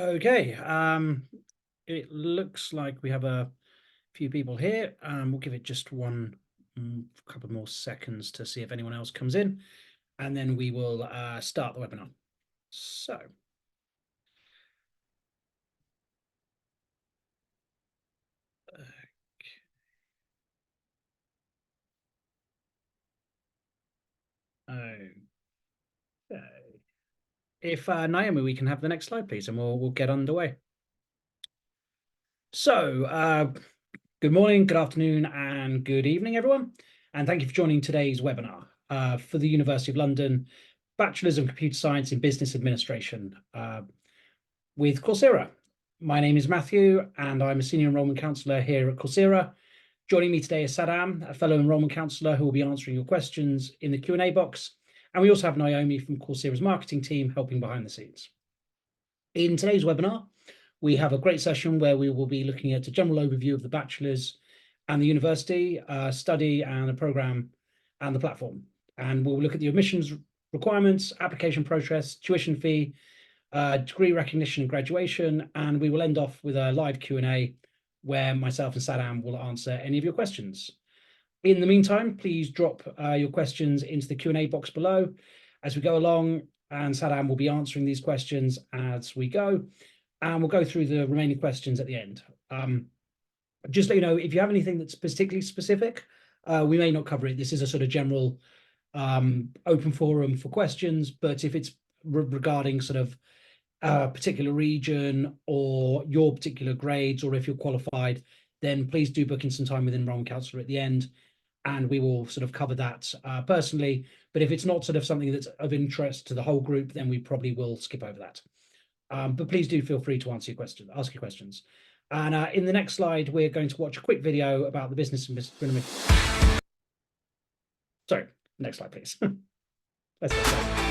Okay, it looks like we have a few people here. We'll give it just one couple more seconds to see if anyone else comes in, and then we will start the webinar. So, okay. If Naomi, we can have the next slide, please, and we'll get underway. So, good morning, good afternoon, and good evening, everyone. And thank you for joining today's webinar for the University of London Bachelor's of Computer Science in Business Administration with Coursera. My name is Matthew, and I'm a Senior Enrolment Counsellor here at Coursera. Joining me today is Saddam, a fellow Enrolment Counsellor who will be answering your questions in the Q&A box. And we also have Naomi from Coursera's marketing team helping behind the scenes. In today's webinar, we have a great session where we will be looking at a general overview of the bachelor's and the university study and the program and the platform. And we'll look at the admissions requirements, application process, tuition fee, degree recognition and graduation, and we will end off with a live Q&A where myself and Saddam will answer any of your questions. In the meantime, please drop your questions into the Q&A box below as we go along, and Saddam will be answering these questions as we go, and we'll go through the remaining questions at the end. Just let you know, if you have anything that's particularly specific, we may not cover it. This is a sort of general open forum for questions, but if it's regarding sort of a particular region or your particular grades, or if you're qualified, then please do book in some time with an enrollment counsellor at the end, and we will sort of cover that personally. But if it's not sort of something that's of interest to the whole group, then we probably will skip over that. But please do feel free to ask your questions. And in the next slide, we're going to watch a quick video about the business administration. Sorry, next slide, please. Let's get started.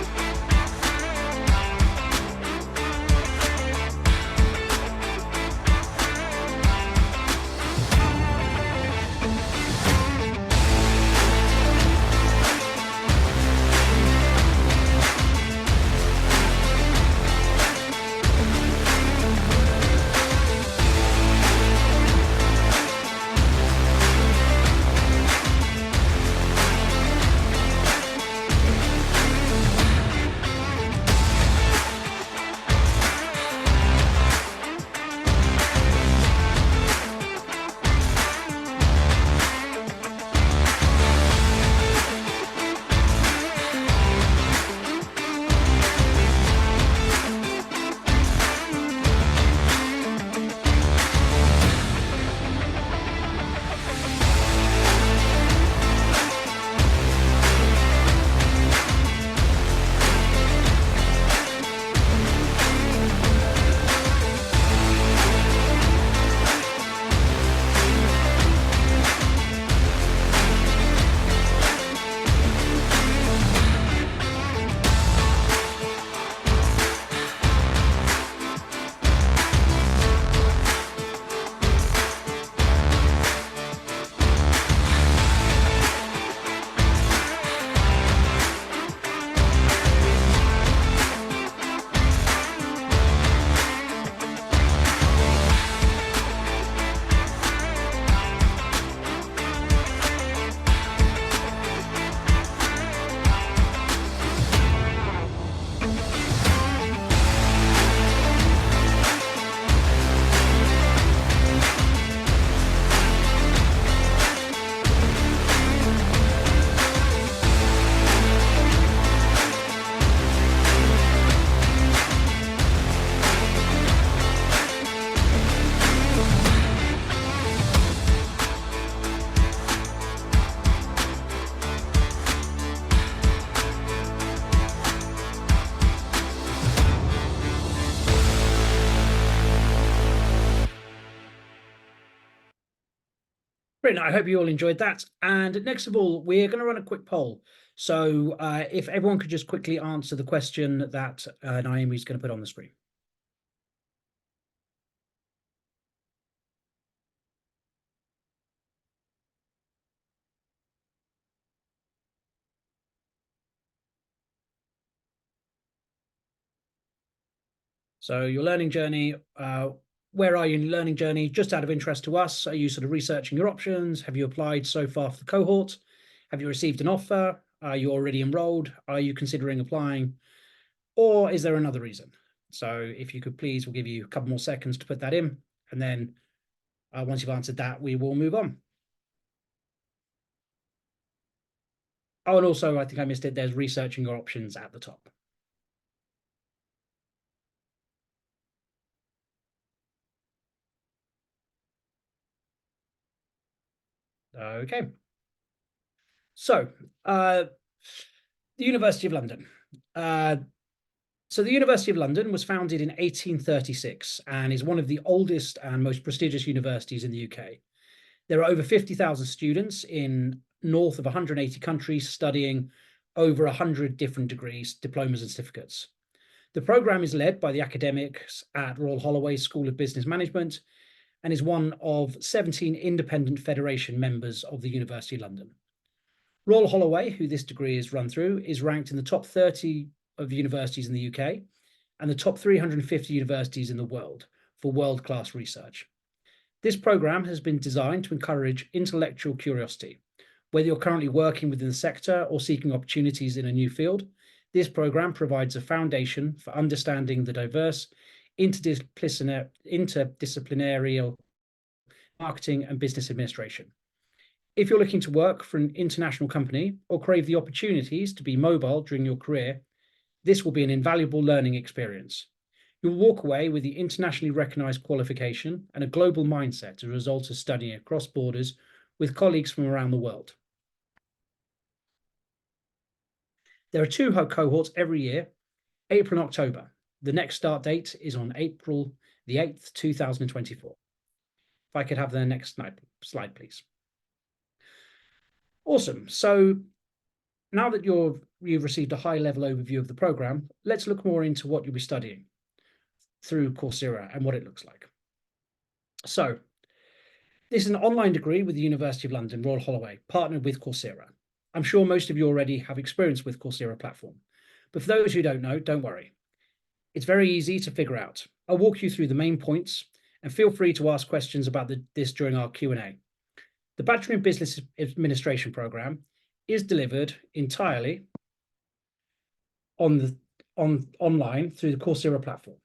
Brilliant. I hope you all enjoyed that. And next of all, we're going to run a quick poll. So if everyone could just quickly answer the question that Naomi is going to put on the screen. So your learning journey, where are you in your learning journey? Just out of interest to us, are you sort of researching your options? Have you applied so far for the cohort? Have you received an offer? Are you already enrolled? Are you considering applying? Or is there another reason? So if you could please, we'll give you a couple more seconds to put that in. And then once you've answered that, we will move on. Oh, and also, I think I missed it. There's researching your options at the top. Okay. So, the University of London. So the University of London was founded in 1836 and is one of the oldest and most prestigious universities in the UK. There are over 50,000 students in north of 180 countries studying over 100 different degrees, diplomas and certificates. The programme is led by the academics at Royal Holloway School of Business Management and is one of 17 independent federation members of the University of London. Royal Holloway, who this degree is run through, is ranked in the top 30 of universities in the UK and the top 350 universities in the world for world-class research. This programme has been designed to encourage intellectual curiosity. Whether you're currently working within the sector or seeking opportunities in a new field, this programme provides a foundation for understanding the diverse interdisciplinary marketing and business administration. If you're looking to work for an international company or crave the opportunities to be mobile during your career, this will be an invaluable learning experience. You'll walk away with the internationally recognised qualification and a global mindset as a result of studying across borders with colleagues from around the world. There are 2 cohorts every year, April and October. The next start date is on April the 8th, 2024. If I could have the next slide, please. Awesome. So now that you've received a high-level overview of the programme, let's look more into what you'll be studying through Coursera and what it looks like. So this is an online degree with the University of London, Royal Holloway, partnered with Coursera. I'm sure most of you already have experience with Coursera platform, but for those who don't know, don't worry. It's very easy to figure out. I'll walk you through the main points and feel free to ask questions about this during our Q&A. The Bachelor in Business Administration programme is delivered entirely online through the Coursera platform.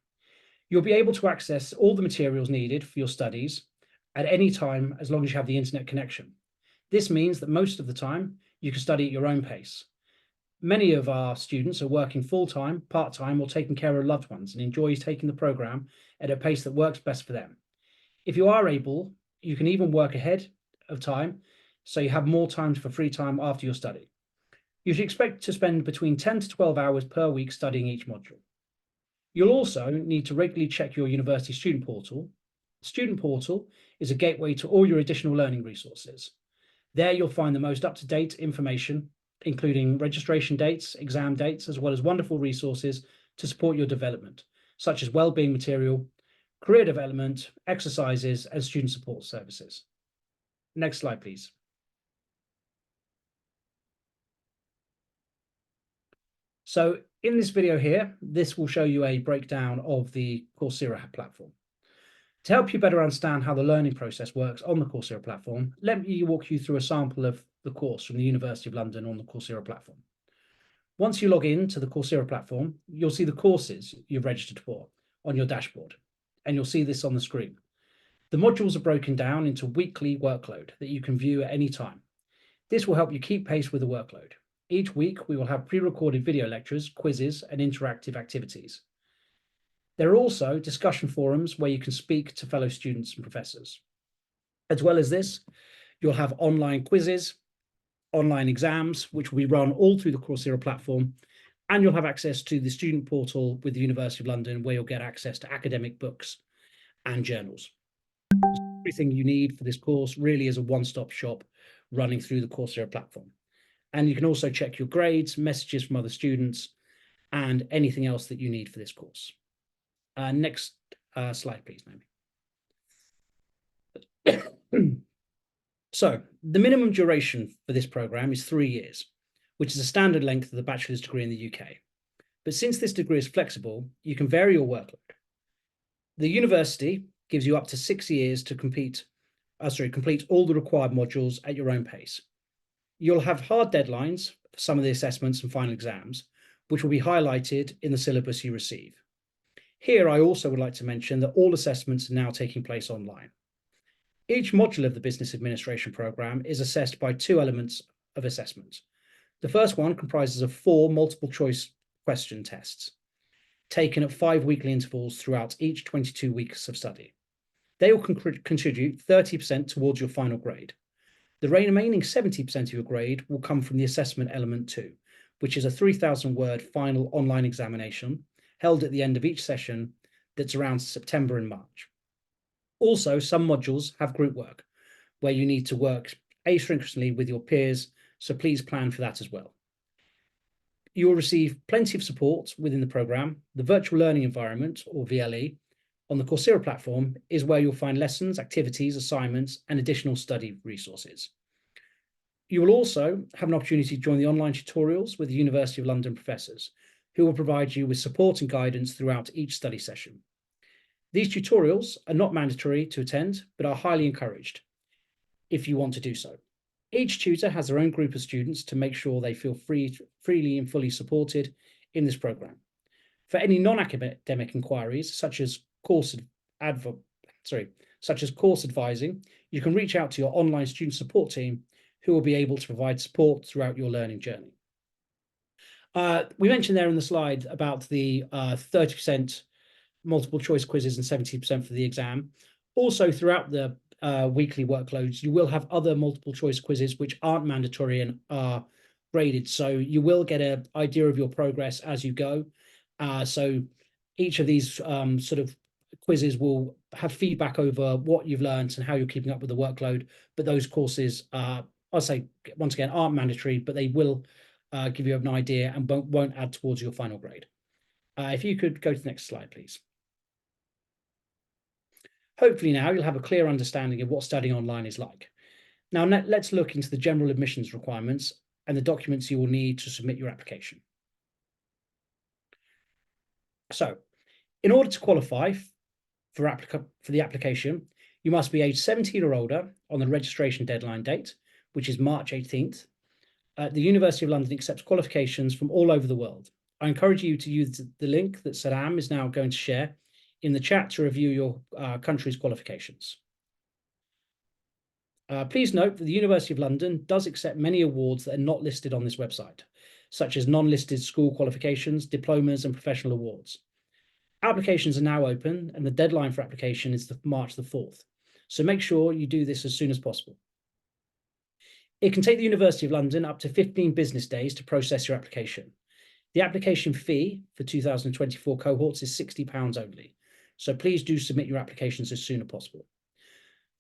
You'll be able to access all the materials needed for your studies at any time as long as you have the internet connection. This means that most of the time you can study at your own pace. Many of our students are working full-time, part-time, or taking care of loved ones and enjoy taking the programme at a pace that works best for them. If you are able, you can even work ahead of time so you have more time for free time after your study. You should expect to spend between 10 to 12 hours per week studying each module. You'll also need to regularly check your university student portal. Student portal is a gateway to all your additional learning resources. There you'll find the most up-to-date information, including registration dates, exam dates, as well as wonderful resources to support your development, such as wellbeing material, career development, exercises, and student support services. Next slide, please. So in this video here, this will show you a breakdown of the Coursera platform. To help you better understand how the learning process works on the Coursera platform, let me walk you through a sample of the course from the University of London on the Coursera platform. Once you log in to the Coursera platform, you'll see the courses you've registered for on your dashboard, and you'll see this on the screen. The modules are broken down into weekly workload that you can view at any time. This will help you keep pace with the workload. Each week, we will have pre-recorded video lectures, quizzes, and interactive activities. There are also discussion forums where you can speak to fellow students and professors. As well as this, you'll have online quizzes, online exams, which will be run all through the Coursera platform, and you'll have access to the student portal with the University of London, where you'll get access to academic books and journals. Everything you need for this course really is a one-stop shop running through the Coursera platform. And you can also check your grades, messages from other students, and anything else that you need for this course. Next slide, please, Naomi. So the minimum duration for this programme is 3 years, which is a standard length of the bachelor's degree in the UK. But since this degree is flexible, you can vary your workload. The university gives you up to 6 years to complete all the required modules at your own pace. You'll have hard deadlines for some of the assessments and final exams, which will be highlighted in the syllabus you receive. Here, I also would like to mention that all assessments are now taking place online. Each module of the Business Administration programme is assessed by 2 elements of assessment. The first one comprises of 4 multiple choice question tests, taken at 5 weekly intervals throughout each 22 weeks of study. They will contribute 30% towards your final grade. The remaining 70% of your grade will come from the assessment element 2, which is a 3,000-word final online examination held at the end of each session that's around September and March. Also, some modules have group work, where you need to work asynchronously with your peers, so please plan for that as well. You will receive plenty of support within the programme. The virtual learning environment, or VLE, on the Coursera platform is where you'll find lessons, activities, assignments, and additional study resources. You will also have an opportunity to join the online tutorials with the University of London professors, who will provide you with support and guidance throughout each study session. These tutorials are not mandatory to attend, but are highly encouraged if you want to do so. Each tutor has their own group of students to make sure they feel freely and fully supported in this programme. For any non-academic inquiries, such as course advising, you can reach out to your online student support team, who will be able to provide support throughout your learning journey. We mentioned there in the slide about the 30% multiple choice quizzes and 70% for the exam. Also, throughout the weekly workloads, you will have other multiple choice quizzes which aren't mandatory and are graded. So you will get an idea of your progress as you go. So each of these sort of quizzes will have feedback over what you've learned and how you're keeping up with the workload. But those courses, I'll say once again, aren't mandatory, but they will give you an idea and won't add towards your final grade. If you could go to the next slide, please. Hopefully now you'll have a clear understanding of what studying online is like. Now let's look into the general admissions requirements and the documents you will need to submit your application. So, in order to qualify for the application, you must be aged 17 or older on the registration deadline date, which is March 18th. The University of London accepts qualifications from all over the world. I encourage you to use the link that Saddam is now going to share in the chat to review your country's qualifications. Please note that the University of London does accept many awards that are not listed on this website, such as non-listed school qualifications, diplomas, and professional awards. Applications are now open, and the deadline for application is March the 4th. So make sure you do this as soon as possible. It can take the University of London up to 15 business days to process your application. The application fee for 2024 cohorts is £60 only. So please do submit your applications as soon as possible.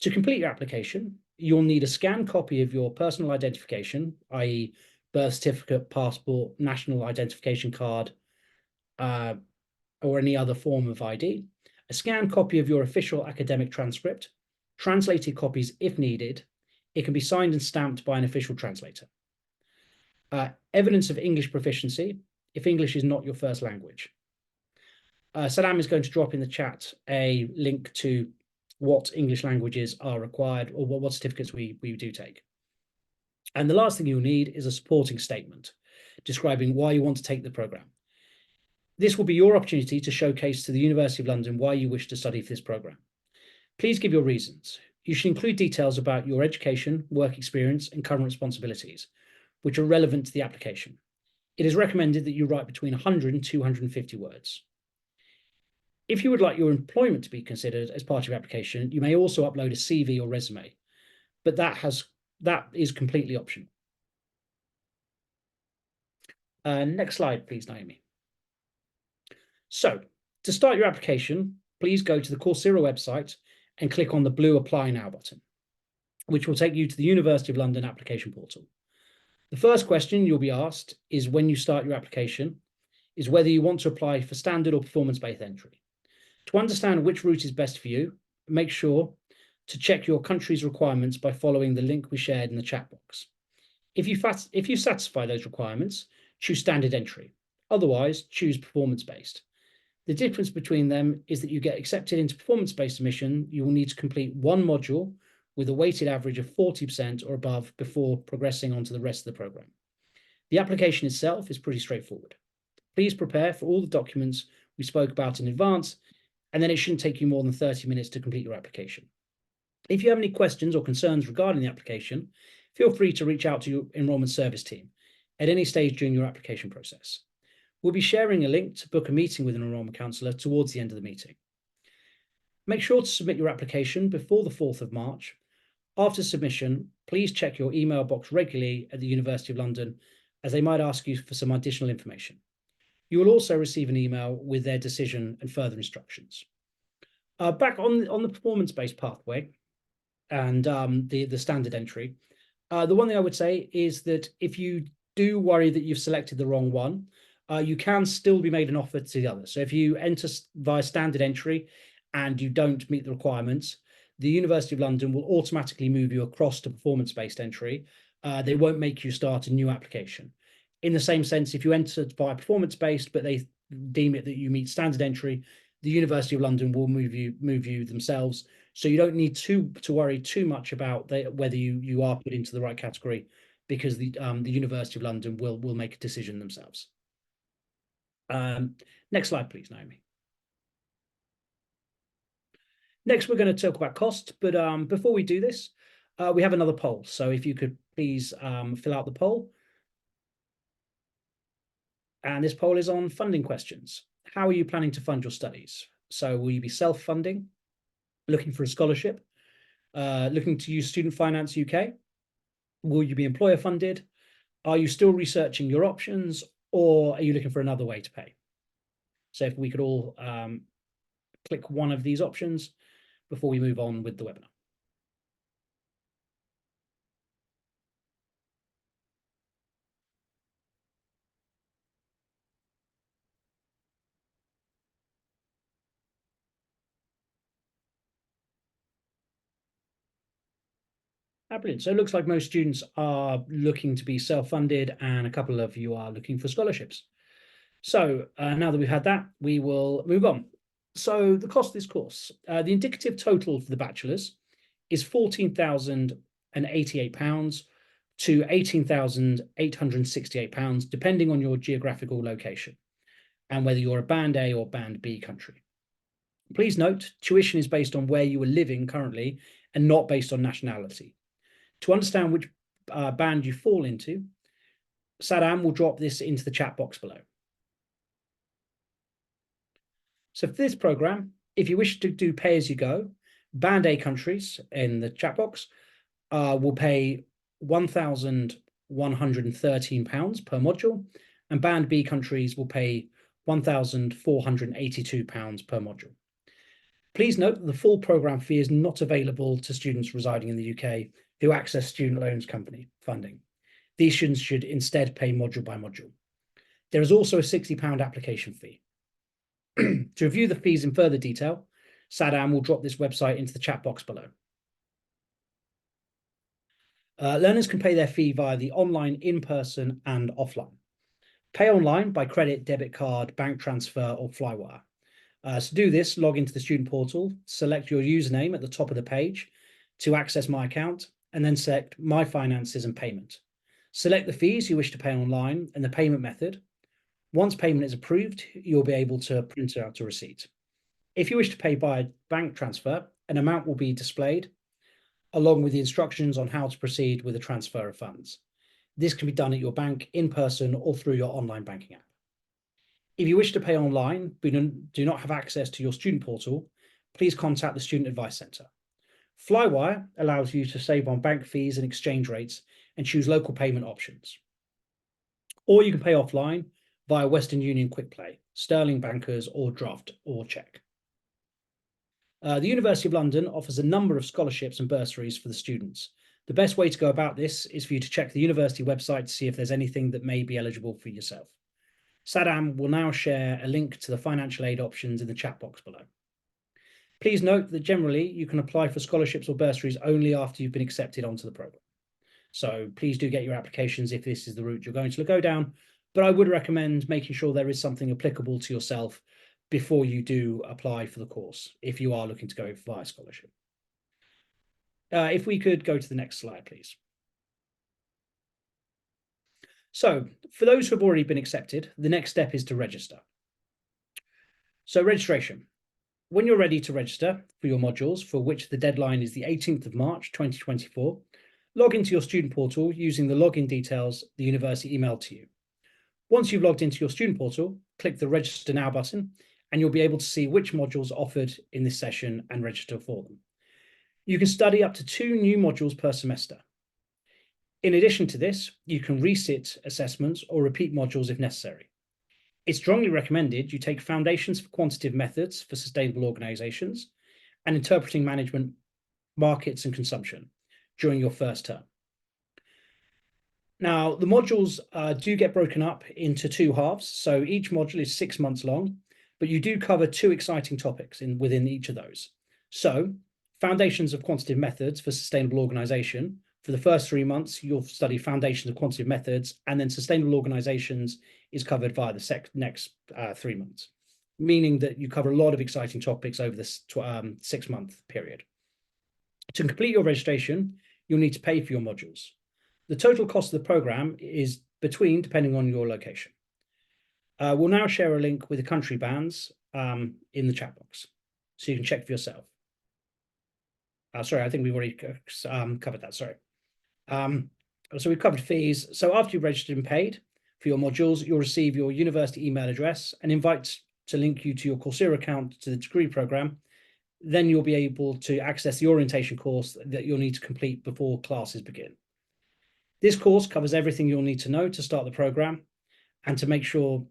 To complete your application, you'll need a scanned copy of your personal identification, i.e. birth certificate, passport, national identification card, or any other form of ID, a scanned copy of your official academic transcript, translated copies if needed. It can be signed and stamped by an official translator. Evidence of English proficiency, if English is not your first language. Saddam is going to drop in the chat a link to what English languages are required, or what certificates we do take. And the last thing you'll need is a supporting statement describing why you want to take the programme. This will be your opportunity to showcase to the University of London why you wish to study for this programme. Please give your reasons. You should include details about your education, work experience, and current responsibilities, which are relevant to the application. It is recommended that you write between 100 and 250 words. If you would like your employment to be considered as part of your application, you may also upload a CV or resume, but that is completely optional. Next slide, please, Naomi. So, to start your application, please go to the Coursera website and click on the blue Apply Now button, which will take you to the University of London application portal. The first question you'll be asked is when you start your application, is whether you want to apply for standard or performance-based entry. To understand which route is best for you, make sure to check your country's requirements by following the link we shared in the chat box. If you satisfy those requirements, choose standard entry. Otherwise, choose performance-based. The difference between them is that you get accepted into performance-based admission. You will need to complete one module with a weighted average of 40% or above before progressing on to the rest of the program. The application itself is pretty straightforward. Please prepare for all the documents we spoke about in advance, and then it shouldn't take you more than 30 minutes to complete your application. If you have any questions or concerns regarding the application, feel free to reach out to your enrolment service team at any stage during your application process. We'll be sharing a link to book a meeting with an enrolment counsellor towards the end of the meeting. Make sure to submit your application before the 4th of March. After submission, please check your email box regularly at the University of London, as they might ask you for some additional information. You will also receive an email with their decision and further instructions. Back on the performance-based pathway and the standard entry, the one thing I would say is that if you do worry that you've selected the wrong one, you can still be made an offer to the other. So if you enter via standard entry and you don't meet the requirements, the University of London will automatically move you across to performance-based entry. They won't make you start a new application. In the same sense, if you entered via performance-based, but they deem it that you meet standard entry, the University of London will move you themselves. So you don't need to worry too much about whether you are put into the right category, because the University of London will make a decision themselves. Next slide, please, Naomi. Next, we're going to talk about cost, but before we do this, we have another poll. So if you could please fill out the poll. And this poll is on funding questions. How are you planning to fund your studies? So will you be self-funding, looking for a scholarship, looking to use Student Finance UK? Will you be employer funded? Are you still researching your options, or are you looking for another way to pay? So if we could all click one of these options before we move on with the webinar. Brilliant. So it looks like most students are looking to be self-funded, and a couple of you are looking for scholarships. So now that we've had that, we will move on. So the cost of this course, the indicative total for the bachelor's is £14,088 to £18,868, depending on your geographical location and whether you're a Band A or Band B country. Please note, tuition is based on where you are living currently and not based on nationality. To understand which band you fall into, Sadam will drop this into the chat box below. So for this program, if you wish to do pay-as-you-go, Band A countries in the chat box will pay £1,113 per module, and Band B countries will pay £1,482 per module. Please note that the full program fee is not available to students residing in the UK who access student loans company funding. These students should instead pay module by module. There is also a £60 application fee. To review the fees in further detail, Sadam will drop this website into the chat box below. Learners can pay their fee via the online, in-person, and offline. Pay online by credit, debit card, bank transfer, or Flywire. To do this, log into the student portal, select your username at the top of the page to access My Account, and then select My Finances and Payment. Select the fees you wish to pay online and the payment method. Once payment is approved, you'll be able to print out a receipt. If you wish to pay by bank transfer, an amount will be displayed along with the instructions on how to proceed with the transfer of funds. This can be done at your bank, in person, or through your online banking app. If you wish to pay online but do not have access to your student portal, please contact the Student Advice Centre. Flywire allows you to save on bank fees and exchange rates and choose local payment options. Or you can pay offline via Western Union QuickPay, Sterling Bankers, or Draft or Cheque. The University of London offers a number of scholarships and bursaries for the students. The best way to go about this is for you to check the university website to see if there's anything that may be eligible for yourself. Sadam will now share a link to the financial aid options in the chat box below. Please note that generally you can apply for scholarships or bursaries only after you've been accepted onto the program. So please do get your applications if this is the route you're going to go down, but I would recommend making sure there is something applicable to yourself before you do apply for the course, if you are looking to go via scholarship. If we could go to the next slide, please. So for those who have already been accepted, the next step is to register. So registration. When you're ready to register for your modules, for which the deadline is the 18th of March, 2024, log into your student portal using the login details the university emailed to you. Once you've logged into your student portal, click the Register Now button, and you'll be able to see which modules are offered in this session and register for them. You can study up to 2 new modules per semester. In addition to this, you can resit assessments or repeat modules if necessary. It's strongly recommended you take Foundations for Quantitative Methods for Sustainable Organizations and Interpreting Management, Markets and Consumption during your first term. Now, the modules do get broken up into 2 halves, so each module is 6 months long, but you do cover 2 exciting topics within each of those. So, Foundations of Quantitative Methods for Sustainable Organization. For the first 3 months, you'll study Foundations of Quantitative Methods, and then Sustainable Organizations is covered via the next 3 months, meaning that you cover a lot of exciting topics over this 6-month period. To complete your registration, you'll need to pay for your modules. The total cost of the program is depending on your location. We'll now share a link with the country bands in the chat box, so you can check for yourself. Sorry, I think we've already covered that, sorry. So we've covered fees. So after you've registered and paid for your modules, you'll receive your university email address and invites to link you to your Coursera account to the degree program. Then you'll be able to access the orientation course that you'll need to complete before classes begin. This course covers everything you'll need to know to start the program and to make sure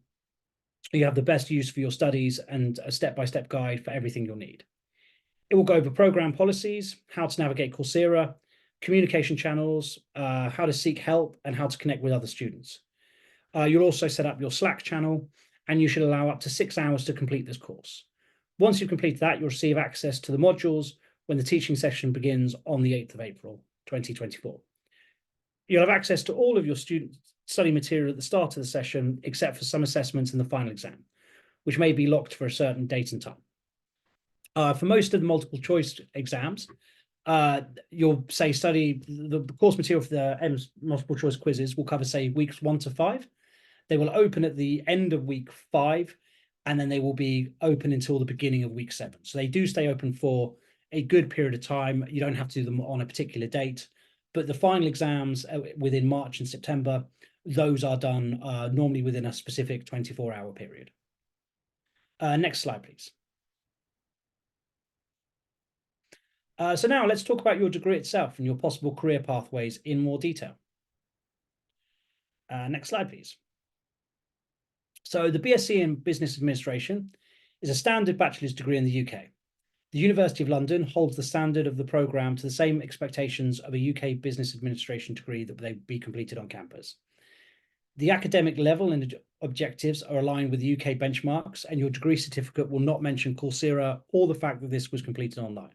you have the best use for your studies and a step-by-step guide for everything you'll need. It will go over program policies, how to navigate Coursera, communication channels, how to seek help, and how to connect with other students. You'll also set up your Slack channel, and you should allow up to 6 hours to complete this course. Once you've completed that, you'll receive access to the modules when the teaching session begins on the 8th of April, 2024. You'll have access to all of your student study material at the start of the session, except for some assessments and the final exam, which may be locked for a certain date and time. For most of the multiple choice exams, you'll study the course material for the multiple choice quizzes will cover, say, weeks 1 to 5. They will open at the end of week 5, and then they will be open until the beginning of week 7. So they do stay open for a good period of time. You don't have to do them on a particular date, but the final exams within March and September, those are done normally within a specific 24-hour period. Next slide, please. So now let's talk about your degree itself and your possible career pathways in more detail. Next slide, please. So the BSc in Business Administration is a standard bachelor's degree in the UK. The University of London holds the standard of the programme to the same expectations of a UK Business Administration degree that they be completed on campus. The academic level and objectives are aligned with the UK benchmarks, and your degree certificate will not mention Coursera or the fact that this was completed online.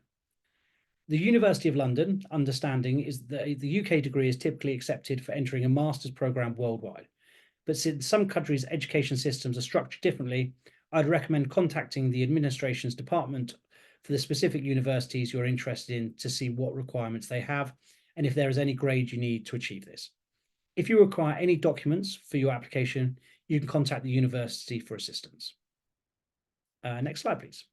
The University of London understanding is that the UK degree is typically accepted for entering a master's programme worldwide. But since some countries' education systems are structured differently, I'd recommend contacting the administration's department for the specific universities you're interested in to see what requirements they have and if there is any grade you need to achieve this. If you require any documents for your application, you can contact the university for assistance. Next slide, please.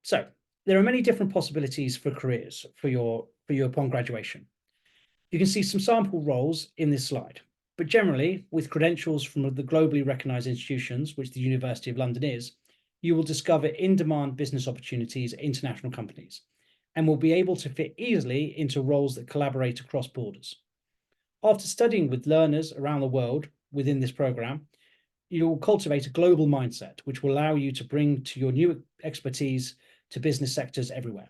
So there are many different possibilities for careers for you upon graduation. You can see some sample roles in this slide, but generally, with credentials from the globally recognised institutions, which the University of London is, you will discover in-demand business opportunities at international companies and will be able to fit easily into roles that collaborate across borders. After studying with learners around the world within this programme, you will cultivate a global mindset, which will allow you to bring to your new expertise to business sectors everywhere.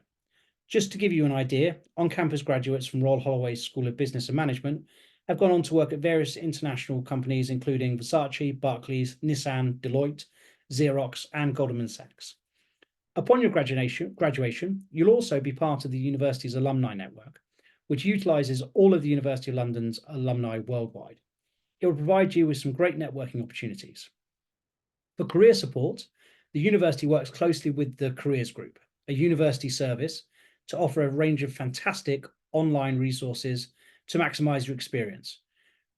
Just to give you an idea, on-campus graduates from Royal Holloway School of Business and Management have gone on to work at various international companies, including Versace, Barclays, Nissan, Deloitte, Xerox, and Goldman Sachs. Upon your graduation, you'll also be part of the university's alumni network, which utilises all of the University of London's alumni worldwide. It will provide you with some great networking opportunities. For career support, the university works closely with the Careers Group, a university service, to offer a range of fantastic online resources to maximize your experience.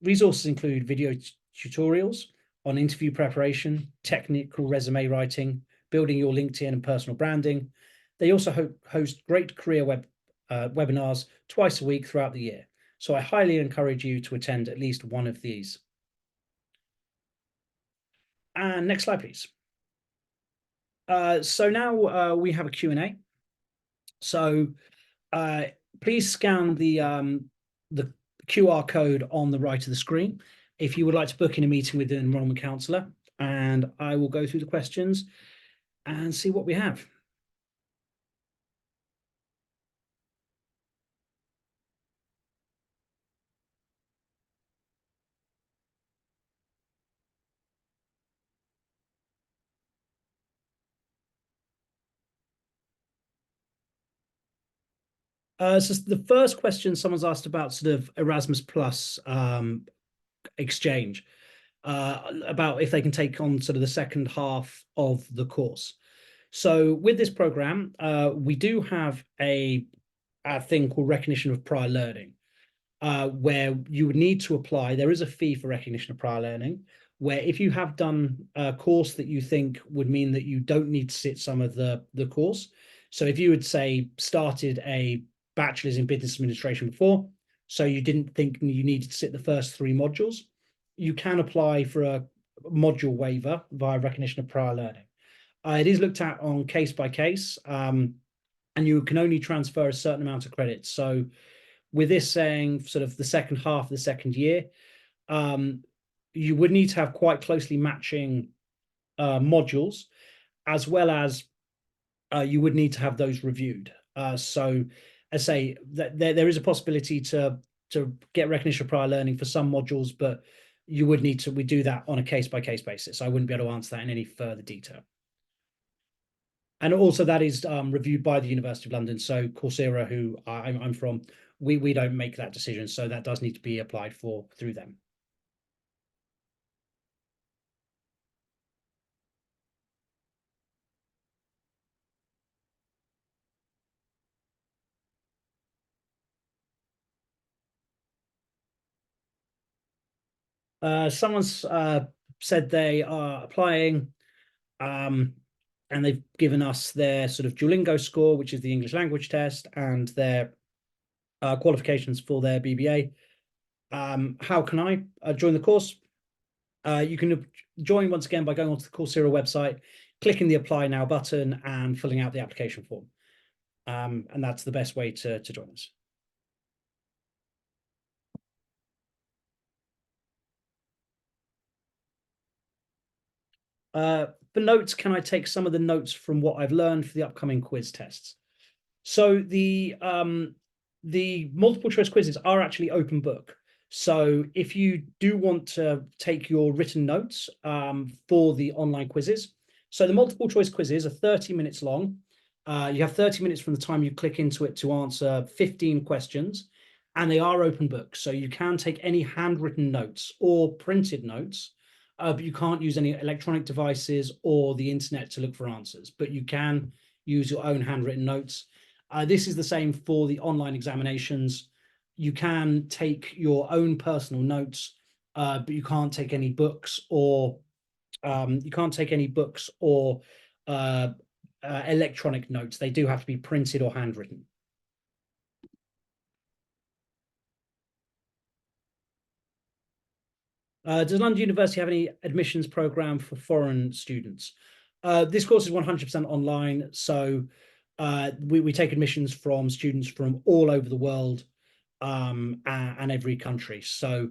Resources include video tutorials on interview preparation, technical resume writing, building your LinkedIn and personal branding. They also host great career webinars twice a week throughout the year. So I highly encourage you to attend at least one of these. And next slide, please. So now we have a Q&A. So please scan the QR code on the right of the screen if you would like to book in a meeting with an enrollment counsellor, and I will go through the questions and see what we have. So the first question someone's asked about sort of Erasmus Plus exchange, about if they can take on sort of the second half of the course. So with this program, we do have a thing called recognition of prior learning, where you would need to apply. There is a fee for recognition of prior learning, where if you have done a course that you think would mean that you don't need to sit some of the course. So if you would say started a bachelor's in business administration before, so you didn't think you needed to sit the first 3 modules, you can apply for a module waiver via recognition of prior learning. It is looked at on case by case, and you can only transfer a certain amount of credits. So with this saying sort of the second half of the second year, you would need to have quite closely matching modules, as well as you would need to have those reviewed. So I say that there is a possibility to get recognition of prior learning for some modules, but you would need to, we do that on a case-by-case basis. I wouldn't be able to answer that in any further detail. And also that is reviewed by the University of London. So Coursera, who I'm from, we don't make that decision. So that does need to be applied for through them. Someone's said they are applying, and they've given us their sort of Duolingo score, which is the English language test, and their qualifications for their BBA. How can I join the course? You can join once again by going onto the Coursera website, clicking the Apply Now button, and filling out the application form. And that's the best way to join us. For notes, can I take some of the notes from what I've learned for the upcoming quiz tests? So the multiple choice quizzes are actually open book. So if you do want to take your written notes for the online quizzes, so the multiple choice quizzes are 30 minutes long. You have 30 minutes from the time you click into it to answer 15 questions, and they are open book. So you can take any handwritten notes or printed notes, but you can't use any electronic devices or the internet to look for answers, but you can use your own handwritten notes. This is the same for the online examinations. You can take your own personal notes, but you can't take any books or electronic notes. They do have to be printed or handwritten. Does London University have any admissions program for foreign students? This course is 100% online, so we take admissions from students from all over the world, and every country. So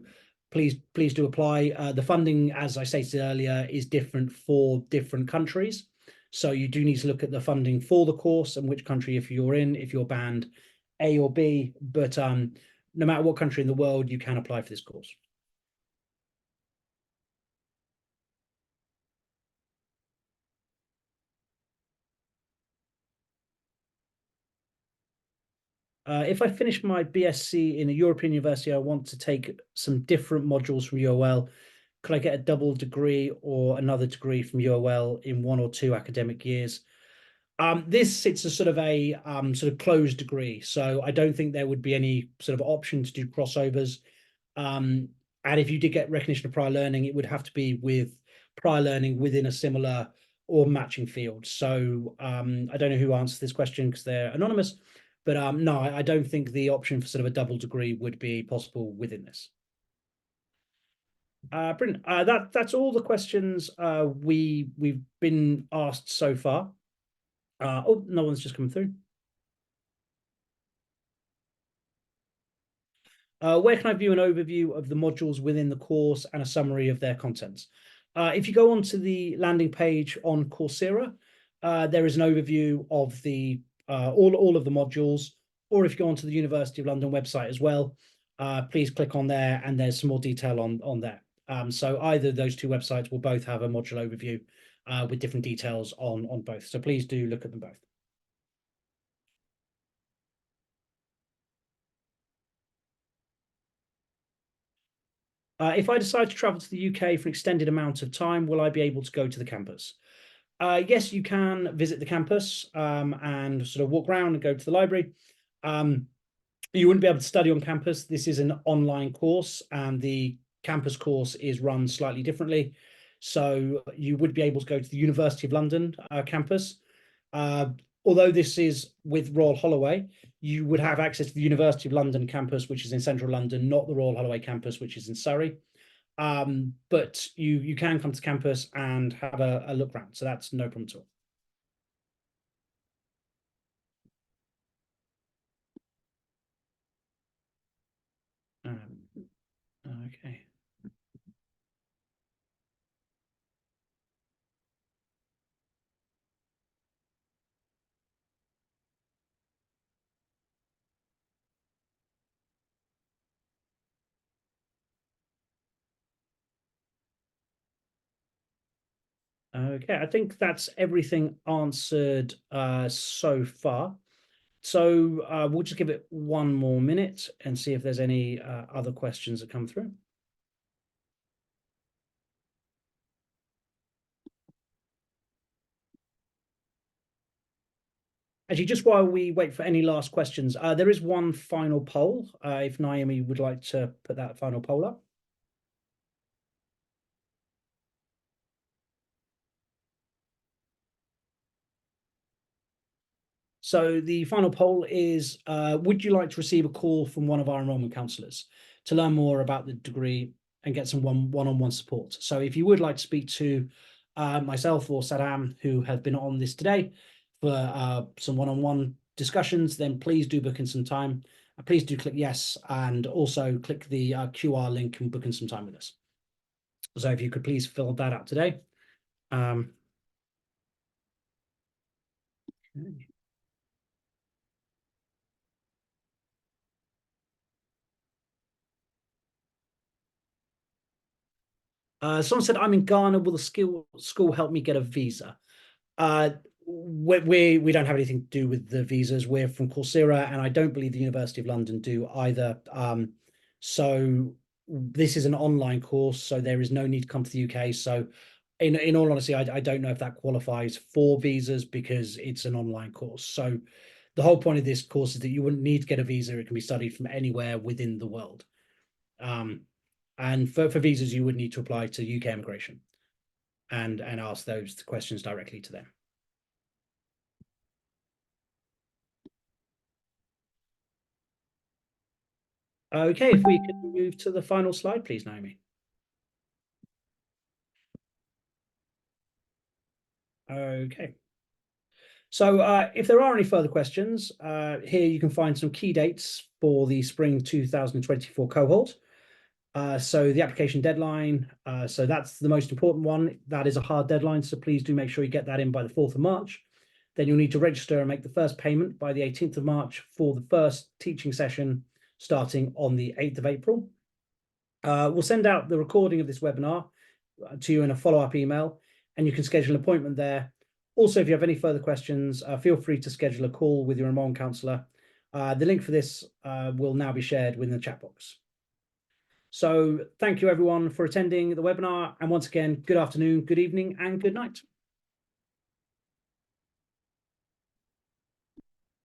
please do apply. The funding, as I stated earlier, is different for different countries. So you do need to look at the funding for the course and which country, if you're band A or B, but no matter what country in the world, you can apply for this course. If I finish my BSc in a European university, I want to take some different modules from UOL. could I get a double degree or another degree from UOL in 1 or 2 academic years? This it's a sort of closed degree, so I don't think there would be any sort of option to do crossovers. And if you did get recognition of prior learning, it would have to be with prior learning within a similar or matching field. So I don't know who answers this question because they're anonymous, but no, I don't think the option for sort of a double degree would be possible within this. Brilliant. That's all the questions we've been asked so far. Oh, no one's just come through. Where can I view an overview of the modules within the course and a summary of their contents? If you go onto the landing page on Coursera, there is an overview of the all of the modules, or if you go onto the University of London website as well, please click on there and there's some more detail on there. So either of those 2 websites will both have a module overview with different details on both. So please do look at them both. If I decide to travel to the UK for an extended amount of time, will I be able to go to the campus? Yes, you can visit the campus and sort of walk around and go to the library. You wouldn't be able to study on campus. This is an online course and the campus course is run slightly differently. So you would be able to go to the University of London campus. Although this is with Royal Holloway, you would have access to the University of London campus, which is in central London, not the Royal Holloway campus, which is in Surrey. But you can come to campus and have a look around. So that's no problem at all. Okay. Okay, I think that's everything answered so far. So we'll just give it 1 more minute and see if there's any other questions that come through. Actually, just while we wait for any last questions, there is one final poll. If Naomi would like to put that final poll up. So the final poll is, would you like to receive a call from one of our enrolment counsellors to learn more about the degree and get some one-on-one support? So if you would like to speak to myself or Saddam, who have been on this today, for some one-on-one discussions, then please do book in some time. Please do click yes, and also click the QR link and book in some time with us. So if you could please fill that out today. Okay. Someone said, I'm in Ghana. Will the school help me get a visa? We don't have anything to do with the visas. We're from Coursera, and I don't believe the University of London do either. So this is an online course, so there is no need to come to the UK. So in all honesty, I don't know if that qualifies for visas because it's an online course. So the whole point of this course is that you wouldn't need to get a visa. It can be studied from anywhere within the world. And for visas, you would need to apply to UK immigration and ask those questions directly to them. Okay, if we could move to the final slide, please, Naomi. Okay. So if there are any further questions, here you can find some key dates for the spring 2024 cohort. So the application deadline, so that's the most important one. That is a hard deadline, so please do make sure you get that in by the 4th of March. Then you'll need to register and make the first payment by the 18th of March for the first teaching session starting on the 8th of April. We'll send out the recording of this webinar to you in a follow-up email, and you can schedule an appointment there. Also, if you have any further questions, feel free to schedule a call with your enrolment counsellor. The link for this will now be shared within the chat box. So thank you everyone for attending the webinar. And once again, good afternoon, good evening, and good night.